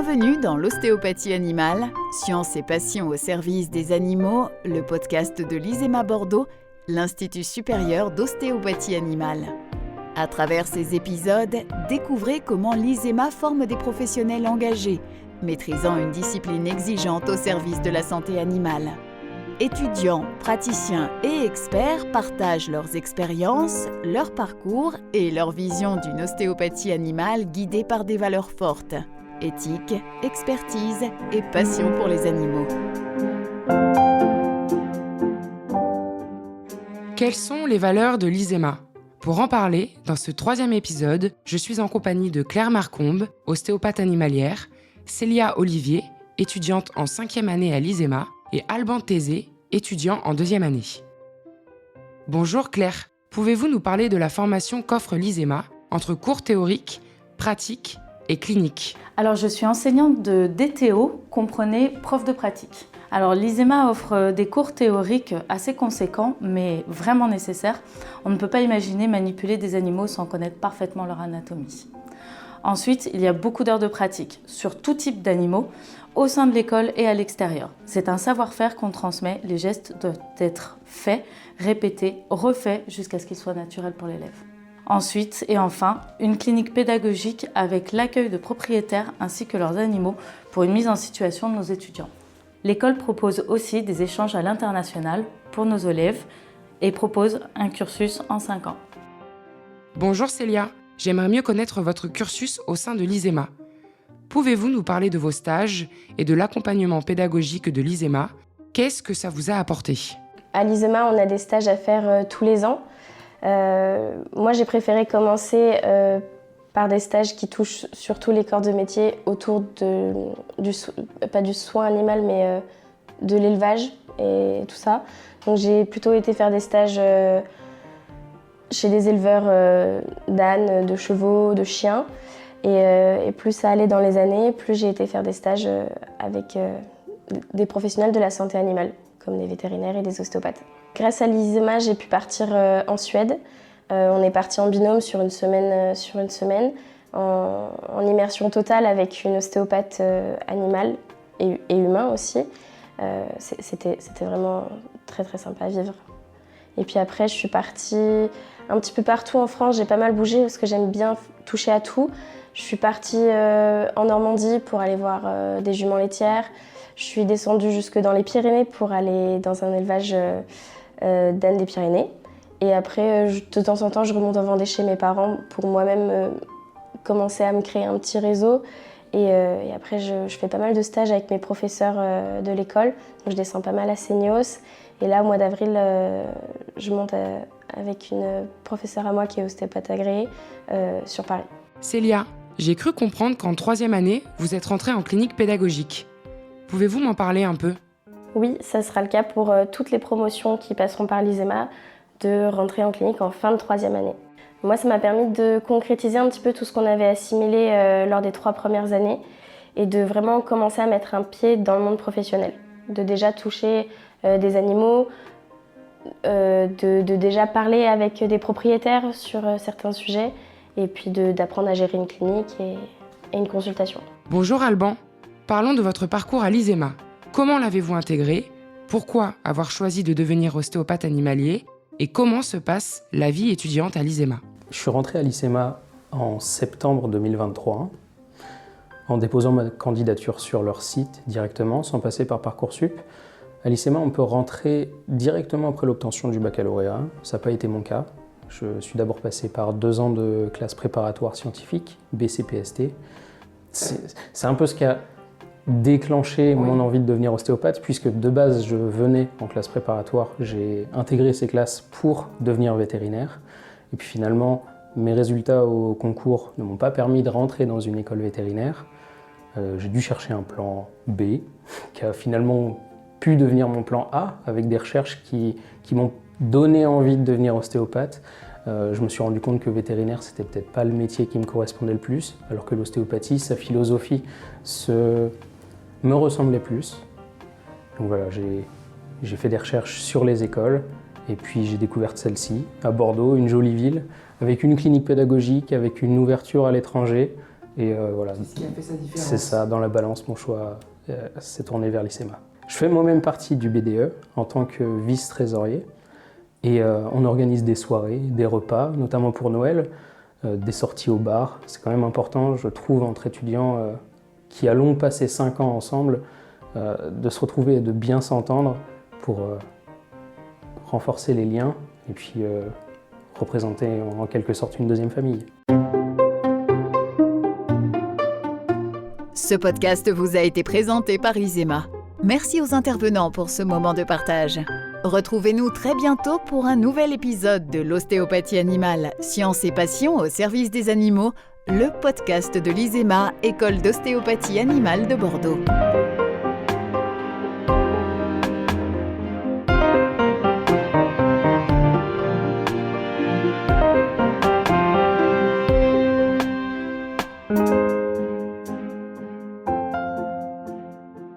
Bienvenue dans l'ostéopathie animale, science et passion au service des animaux, le podcast de l'ISEMA Bordeaux, l'Institut supérieur d'ostéopathie animale. À travers ces épisodes, découvrez comment l'ISEMA forme des professionnels engagés, maîtrisant une discipline exigeante au service de la santé animale. Étudiants, praticiens et experts partagent leurs expériences, leur parcours et leur vision d'une ostéopathie animale guidée par des valeurs fortes. Éthique, expertise et passion pour les animaux. Quelles sont les valeurs de l'ISEMA ? Pour en parler, dans ce 3e épisode, je suis en compagnie de Claire Marcombe, ostéopathe animalière, Célia Olivier, étudiante en 5e année à l'ISEMA, et Alban Thésée, étudiant en 2e année. Bonjour Claire, pouvez-vous nous parler de la formation qu'offre l'ISEMA entre cours théoriques, pratiques et cliniques ? Alors, je suis enseignante de DTO, comprenez prof de pratique. Alors, l'ISEMA offre des cours théoriques assez conséquents, mais vraiment nécessaires. On ne peut pas imaginer manipuler des animaux sans connaître parfaitement leur anatomie. Ensuite, il y a beaucoup d'heures de pratique sur tout type d'animaux, au sein de l'école et à l'extérieur. C'est un savoir-faire qu'on transmet, les gestes doivent être faits, répétés, refaits jusqu'à ce qu'ils soient naturels pour l'élève. Ensuite et enfin, une clinique pédagogique avec l'accueil de propriétaires ainsi que leurs animaux pour une mise en situation de nos étudiants. L'école propose aussi des échanges à l'international pour nos élèves et propose un cursus en 5 ans. Bonjour Célia, j'aimerais mieux connaître votre cursus au sein de l'ISEMA. Pouvez-vous nous parler de vos stages et de l'accompagnement pédagogique de l'ISEMA ? Qu'est-ce que ça vous a apporté ? À l'ISEMA, on a des stages à faire tous les ans. Moi, j'ai préféré commencer par des stages qui touchent surtout les corps de métier autour pas du soin animal, mais de l'élevage et tout ça. Donc, j'ai plutôt été faire des stages chez des éleveurs d'ânes, de chevaux, de chiens. Et plus ça allait dans les années, plus j'ai été faire des stages avec des professionnels de la santé animale, comme des vétérinaires et des ostéopathes. Grâce à l'ISEMA, j'ai pu partir en Suède. On est parti en binôme sur une semaine en immersion totale avec une ostéopathe animale et humain aussi. C'était vraiment très très sympa à vivre. Et puis après, je suis partie un petit peu partout en France. J'ai pas mal bougé parce que j'aime bien toucher à tout. Je suis partie en Normandie pour aller voir des juments laitières. Je suis descendue jusque dans les Pyrénées pour aller dans un élevage d'ânes des Pyrénées. Et après, de temps en temps, je remonte en Vendée chez mes parents pour moi-même commencer à me créer un petit réseau. Et après, je fais pas mal de stages avec mes professeurs de l'école. Donc, je descends pas mal à Seignos. Et là, au mois d'avril, je monte avec une professeure à moi qui est ostéopathe agréée sur Paris. Célia, j'ai cru comprendre qu'en 3e année, vous êtes rentrée en clinique pédagogique. Pouvez-vous m'en parler un peu ? Oui, ça sera le cas pour toutes les promotions qui passeront par l'ISEMA, de rentrer en clinique en fin de 3e année. Moi, ça m'a permis de concrétiser un petit peu tout ce qu'on avait assimilé lors des 3 premières années et de vraiment commencer à mettre un pied dans le monde professionnel, de déjà toucher des animaux, de déjà parler avec des propriétaires sur certains sujets et puis d'apprendre à gérer une clinique et une consultation. Bonjour Alban, parlons de votre parcours à l'ISEMA. Comment l'avez-vous intégré ? Pourquoi avoir choisi de devenir ostéopathe animalier ? Et comment se passe la vie étudiante à l'ISEMA ? Je suis rentré à l'ISEMA en septembre 2023 en déposant ma candidature sur leur site directement, sans passer par Parcoursup. À l'ISEMA, on peut rentrer directement après l'obtention du baccalauréat. Ça n'a pas été mon cas. Je suis d'abord passé par 2 ans de classe préparatoire scientifique, BCPST. C'est un peu ce qui a déclenché mon envie de devenir ostéopathe, puisque de base, je venais en classe préparatoire. J'ai intégré ces classes pour devenir vétérinaire. Et puis finalement, mes résultats au concours ne m'ont pas permis de rentrer dans une école vétérinaire. J'ai dû chercher un plan B, qui a finalement pu devenir mon plan A, avec des recherches qui m'ont donné envie de devenir ostéopathe. Je me suis rendu compte que vétérinaire, c'était peut-être pas le métier qui me correspondait le plus, alors que l'ostéopathie, sa philosophie, me ressemblait plus. Donc voilà, j'ai fait des recherches sur les écoles, et puis j'ai découvert celle-ci, à Bordeaux, une jolie ville, avec une clinique pédagogique, avec une ouverture à l'étranger, Et voilà. C'est ce qui a fait sa différence. C'est ça, dans la balance, mon choix s'est tourné vers l'ICEMA. Je fais moi-même partie du BDE en tant que vice-trésorier. Et on organise des soirées, des repas, notamment pour Noël, des sorties au bar. C'est quand même important, je trouve, entre étudiants qui allons passer 5 ans ensemble, de se retrouver et de bien s'entendre pour renforcer les liens et puis représenter en quelque sorte une deuxième famille. Ce podcast vous a été présenté par l'ISEMA. Merci aux intervenants pour ce moment de partage. Retrouvez-nous très bientôt pour un nouvel épisode de l'ostéopathie animale, science et passion au service des animaux, le podcast de l'ISEMA, École d'ostéopathie animale de Bordeaux.